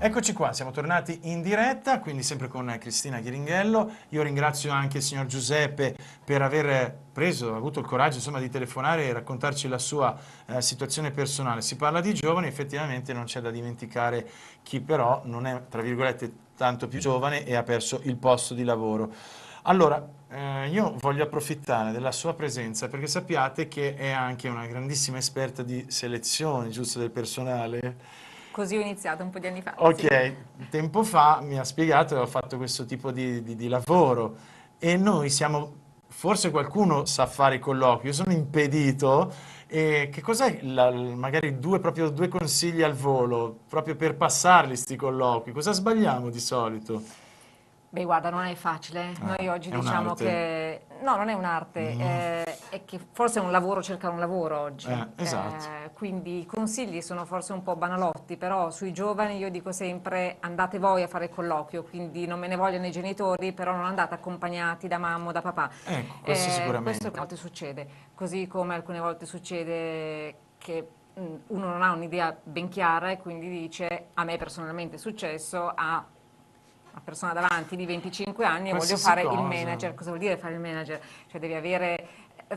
Eccoci qua, siamo tornati in diretta, quindi sempre con Cristina Ghiringhello. Io ringrazio anche il signor Giuseppe per aver avuto il coraggio insomma, di telefonare e raccontarci la sua situazione personale. Si parla di giovani, effettivamente non c'è da dimenticare chi però non è, tra virgolette, tanto più giovane e ha perso il posto di lavoro. Allora, io voglio approfittare della sua presenza perché sappiate che è anche una grandissima esperta di selezione, giusto, del personale. Così ho iniziato un po' di anni fa, sì. Ok, tempo fa mi ha spiegato che ho fatto questo tipo di lavoro e noi siamo, forse qualcuno sa fare i colloqui, io sono impedito e che cos'è magari proprio due consigli al volo, proprio per passarli sti colloqui, cosa sbagliamo di solito? Beh, guarda, non è facile. Noi oggi È diciamo un'arte. che no, non è un'arte, No. è che forse è un lavoro cercare un lavoro oggi. Esatto. Quindi i consigli sono forse un po' banalotti, però sui giovani io dico sempre andate voi a fare il colloquio, quindi non me ne vogliono i genitori, però non andate accompagnati da mamma o da papà. Ecco, questo Questo sicuramente. alcune volte succede, così come alcune volte succede che uno non ha un'idea ben chiara e quindi dice a me personalmente è successo, a una persona davanti di 25 anni e voglio Qualsiasi fare il cosa. manager. Cosa vuol dire fare il manager? Cioè devi avere,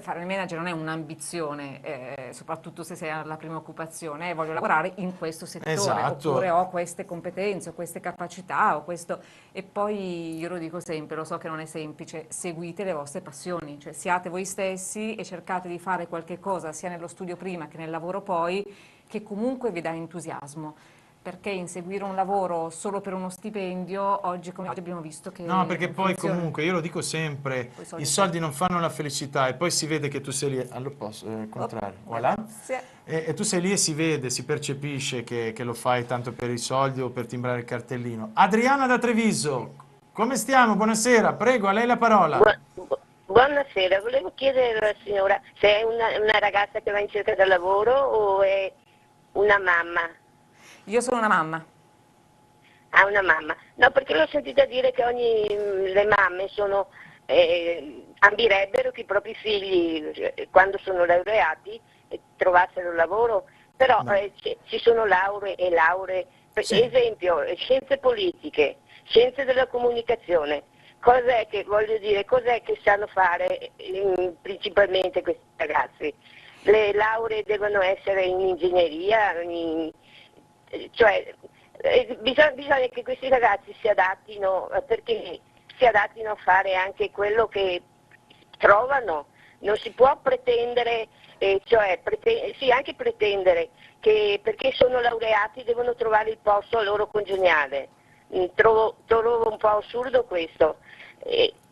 fare il manager non è un'ambizione, soprattutto se sei alla prima occupazione, voglio lavorare in questo settore, oppure Esatto. ho queste competenze, ho queste capacità, ho questo... E poi io lo dico sempre, lo so che non è semplice, seguite le vostre passioni, cioè siate voi stessi e cercate di fare qualche cosa sia nello studio prima che nel lavoro poi, che comunque vi dà entusiasmo. Perché inseguire un lavoro solo per uno stipendio, oggi come oggi abbiamo visto che No, perché non poi funziona. comunque, io lo dico sempre, Poi i i soldi soldi servono. non fanno la felicità e poi si vede che tu sei lì, al Oh, contrario, voilà. grazie. E tu sei lì e si vede, si percepisce che lo fai tanto per i soldi o per timbrare il cartellino. Adriana da Treviso, come stiamo? Buonasera, prego, a lei la parola. Buonasera, volevo chiedere alla signora se è una ragazza che va in cerca di lavoro o è una mamma. Io sono una mamma. Ah, una mamma. No, perché l'ho sentita dire che le mamme ambirebbero che i propri figli, quando sono laureati, trovassero lavoro, però No. ci sono lauree e lauree. Per Sì, esempio, scienze politiche, scienze della comunicazione. Cos'è che, voglio dire, cos'è che sanno fare principalmente questi ragazzi? Le lauree devono essere in ingegneria, cioè bisogna che questi ragazzi si adattino, perché si adattino a fare anche quello che trovano. Non si può pretendere, sì, anche pretendere che perché sono laureati devono trovare il posto a loro congeniale. Trovo un po' assurdo questo.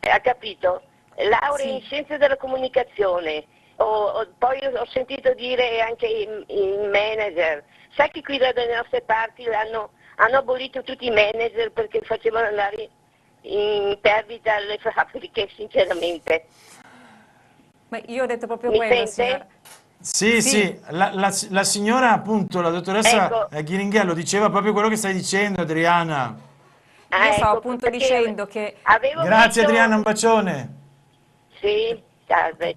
Ha capito? Lauree in Sì, scienze della comunicazione, poi ho sentito dire anche in manager. Sai che qui dalle nostre parti hanno abolito tutti i manager perché facevano andare in perdita le fabbriche, sinceramente. ma io ho detto proprio Mi quello, signora. sente? sì, Sì, sì, la signora appunto, la dottoressa Ecco, Ghiringhello diceva proprio quello che stai dicendo, Adriana. io stavo ecco, appunto perché dicendo che... avevo Grazie Adriana, visto, un bacione. sì, salve.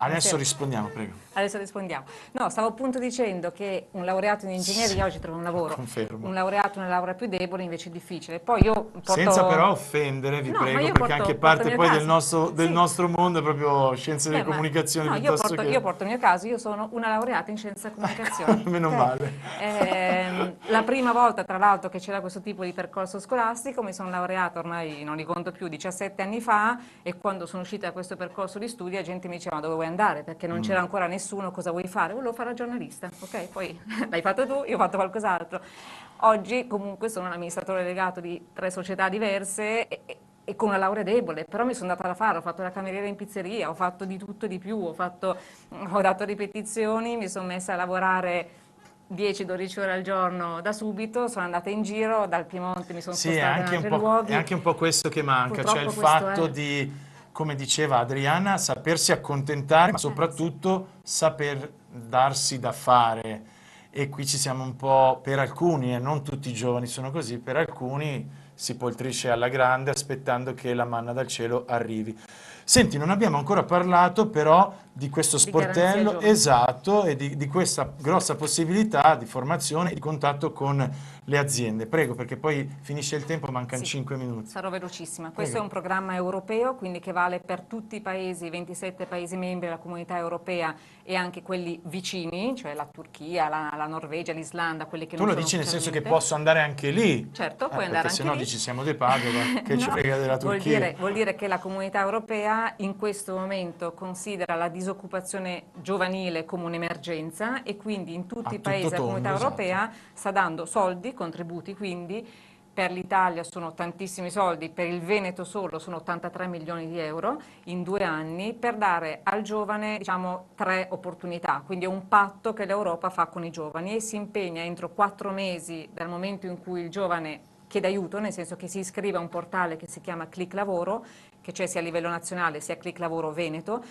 Adesso Buonasera. rispondiamo, prego. Adesso rispondiamo. No, stavo appunto dicendo che un laureato in ingegneria oggi trova un lavoro, un Confermo. laureato in una laurea più debole invece è difficile. Poi io Senza però porto... offendere, vi No, ma prego, io perché anche porto il parte mio poi del caso. del Sì. nostro mondo è proprio scienze delle Beh, ma comunicazioni no, piuttosto io che... porto il mio caso, io sono una laureata in scienze e comunicazione, Meno ok? male. La prima volta, tra l'altro, che c'era questo tipo di percorso scolastico, mi sono laureata ormai, non li conto più, 17 anni fa, e quando sono uscita da questo percorso di studi, la gente mi diceva, ma dove vuoi andare? Perché non c'era ancora nessuno, cosa vuoi fare? Volevo fare la giornalista, ok? Poi l'hai fatto tu, io ho fatto qualcos'altro. Oggi comunque sono un amministratore delegato di 3 società diverse e con una laurea debole, però mi sono data da fare, ho fatto la cameriera in pizzeria, ho fatto di tutto e di più, ho dato ripetizioni, mi sono messa a lavorare 10-12 ore al giorno da subito, sono andata in giro, dal Piemonte mi sono Sì, è spostata in anche altri è luoghi, anche un po' questo che manca, cioè il purtroppo questo fatto è. di, come diceva Adriana, sapersi accontentare, ma Sì. soprattutto saper darsi da fare. E qui ci siamo un po', per alcuni, e non tutti i giovani sono così, per alcuni si poltrisce alla grande aspettando che la manna dal cielo arrivi. Senti, non abbiamo ancora parlato però di questo Di Garanzia sportello, Giovani. esatto, e di questa grossa possibilità di formazione e di contatto con le aziende. Prego, perché poi finisce il tempo, mancano Sì, 5 minuti. sarò velocissima. Prego. Questo è un programma europeo, quindi che vale per tutti i paesi, i 27 paesi membri della comunità europea e anche quelli vicini, cioè la Turchia, la Norvegia, l'Islanda, quelli che Tu non lo sono dici nel senso che ufficialmente. posso andare anche lì? Certo, puoi andare Perché anche sennò lì. dici siamo di Padova, che ci No, frega della Turchia. vuol dire che la comunità europea in questo momento considera la disoccupazione giovanile come un'emergenza e quindi in tutti A i paesi tutto della comunità tondo, esatto. europea sta dando soldi, contributi quindi. Per l'Italia sono tantissimi soldi, per il Veneto solo sono 83 milioni di euro in 2 anni per dare al giovane, diciamo, 3 opportunità. Quindi è un patto che l'Europa fa con i giovani e si impegna entro 4 mesi dal momento in cui il giovane chiede aiuto, nel senso che si iscrive a un portale che si chiama Click Lavoro, che c'è sia a livello nazionale sia Click Lavoro Veneto,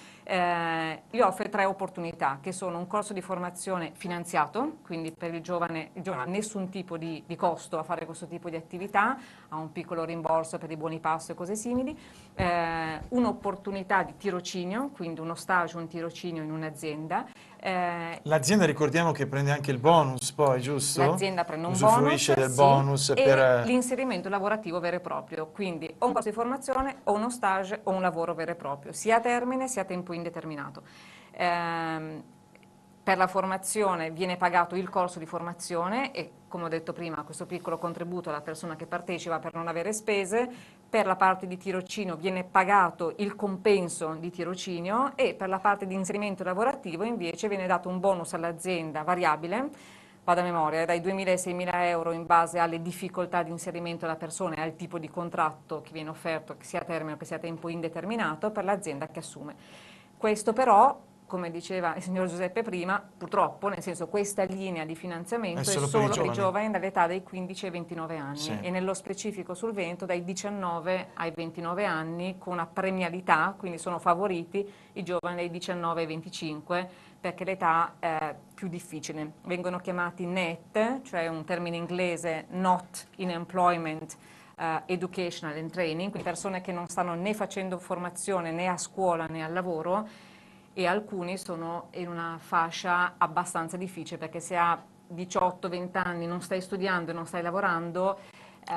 gli offre 3 opportunità, che sono un corso di formazione finanziato, quindi per il giovane ha nessun tipo di costo a fare questo tipo di attività, ha un piccolo rimborso per i buoni pasto e cose simili, un'opportunità di tirocinio, quindi uno stage, un tirocinio in un'azienda. L'azienda ricordiamo che prende anche il bonus poi, giusto? L'azienda prende un Usufruisce bonus, del sì, bonus e per... l'inserimento lavorativo vero e proprio, quindi o un corso di formazione o uno stage o un lavoro vero e proprio, sia a termine sia a tempo indeterminato. Per la formazione viene pagato il corso di formazione e, come ho detto prima, questo piccolo contributo alla persona che partecipa per non avere spese. Per la parte di tirocinio viene pagato il compenso di tirocinio e per la parte di inserimento lavorativo invece viene dato un bonus all'azienda variabile, vado a memoria, dai 2.000 ai 6.000 euro in base alle difficoltà di inserimento della persona e al tipo di contratto che viene offerto, che sia a termine o che sia a tempo indeterminato, per l'azienda che assume. Questo però, come diceva il signor Giuseppe prima, purtroppo, nel senso questa linea di finanziamento è solo per i giovani dall'età dai 15 ai 29 anni Sì. e nello specifico sul Veneto dai 19 ai 29 anni con una premialità, quindi sono favoriti i giovani dai 19 ai 25 perché l'età è più difficile. Vengono chiamati NEET, cioè un termine inglese Not in Employment, Educational and Training, quindi persone che non stanno né facendo formazione né a scuola né al lavoro, e alcuni sono in una fascia abbastanza difficile perché se a 18-20 anni non stai studiando e non stai lavorando,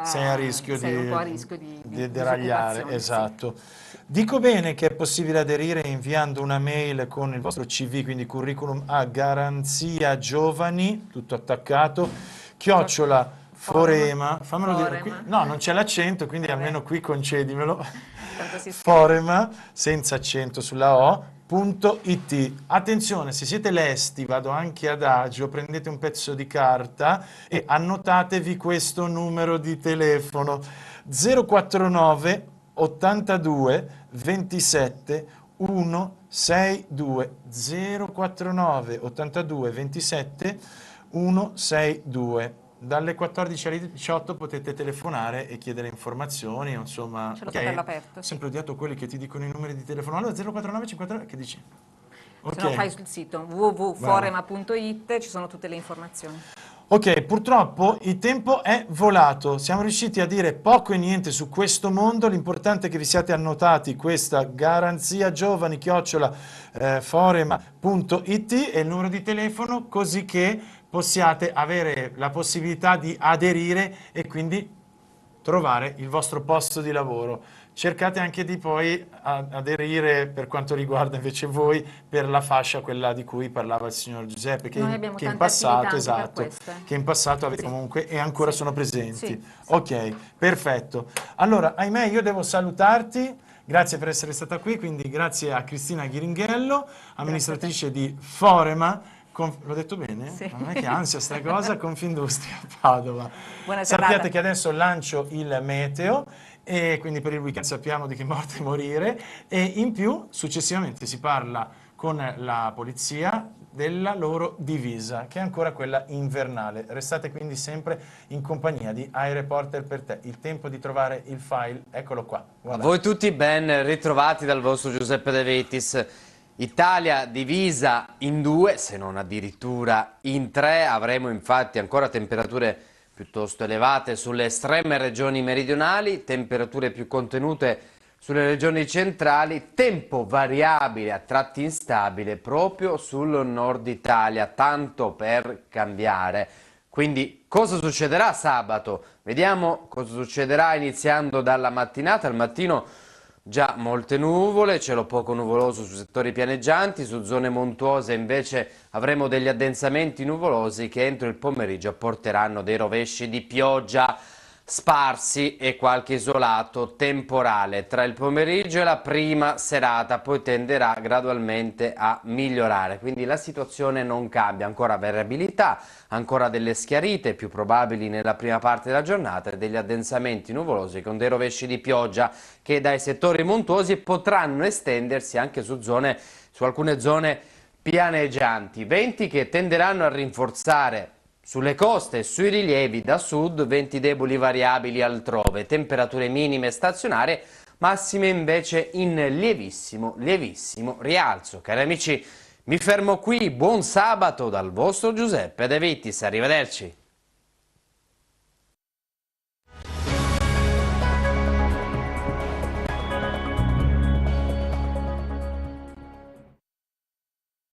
sei a rischio sei un po' a rischio di deragliare, disoccupazione, esatto. sì. Dico bene che è possibile aderire inviando una mail con il vostro CV, quindi curriculum a Garanzia Giovani, tutto attaccato, @Forema, fammelo dire qui, Forema. no, non c'è l'accento, quindi Vabbè. almeno qui concedimelo. Tanto si scrive. Forema, senza accento sulla O.it. Attenzione, se siete lesti, vado anche ad agio, prendete un pezzo di carta e annotatevi questo numero di telefono 049 82 27 162 049 82 27 162. Dalle 14 alle 18 potete telefonare e chiedere informazioni, insomma. Ce l'ho ok? per l'aperto, Ho sì. sempre odiato quelli che ti dicono i numeri di telefono. Allora 049 53, che dici? Se no fai sul sito www.forema.it, ci sono tutte le informazioni. Ok, purtroppo il tempo è volato, siamo riusciti a dire poco e niente su questo mondo, l'importante è che vi siate annotati questa Garanzia Giovani @forema.it e il numero di telefono, così che possiate avere la possibilità di aderire e quindi trovare il vostro posto di lavoro. Cercate anche di poi aderire per quanto riguarda invece voi per la fascia, quella di cui parlava il signor Giuseppe, che, Noi abbiamo che in tante attività passato, anche per esatto, queste. che in passato avete Sì. comunque e ancora Sì. sono presenti. Sì. Ok, perfetto. Allora, ahimè, io devo salutarti. Grazie per essere stata qui, quindi grazie a Cristina Ghiringhello, amministratrice di Forema. L'ho detto bene? Sì. Non è che ansia sta cosa, Confindustria Padova. Buona Sappiate serata. che adesso lancio il meteo e quindi per il weekend sappiamo di che morte morire e in più successivamente si parla con la polizia della loro divisa, che è ancora quella invernale. Restate quindi sempre in compagnia di iReporter per te. Il tempo di trovare il file, eccolo qua. A voi tutti ben ritrovati dal vostro Giuseppe De Vetis. Italia divisa in 2, se non addirittura in 3, avremo infatti ancora temperature piuttosto elevate sulle estreme regioni meridionali, temperature più contenute sulle regioni centrali, tempo variabile a tratti instabile proprio sul nord Italia, tanto per cambiare. Quindi cosa succederà sabato? Vediamo cosa succederà iniziando dalla mattinata. Al mattino già molte nuvole, cielo poco nuvoloso su settori pianeggianti, su zone montuose invece avremo degli addensamenti nuvolosi che entro il pomeriggio apporteranno dei rovesci di pioggia sparsi e qualche isolato temporale tra il pomeriggio e la prima serata, poi tenderà gradualmente a migliorare, quindi la situazione non cambia, ancora variabilità, ancora delle schiarite più probabili nella prima parte della giornata e degli addensamenti nuvolosi con dei rovesci di pioggia che dai settori montuosi potranno estendersi anche su alcune zone pianeggianti, venti che tenderanno a rinforzare sulle coste e sui rilievi da sud, venti deboli variabili altrove, temperature minime stazionarie, massime invece in lievissimo rialzo. Cari amici, mi fermo qui, buon sabato dal vostro Giuseppe De Vittis, arrivederci.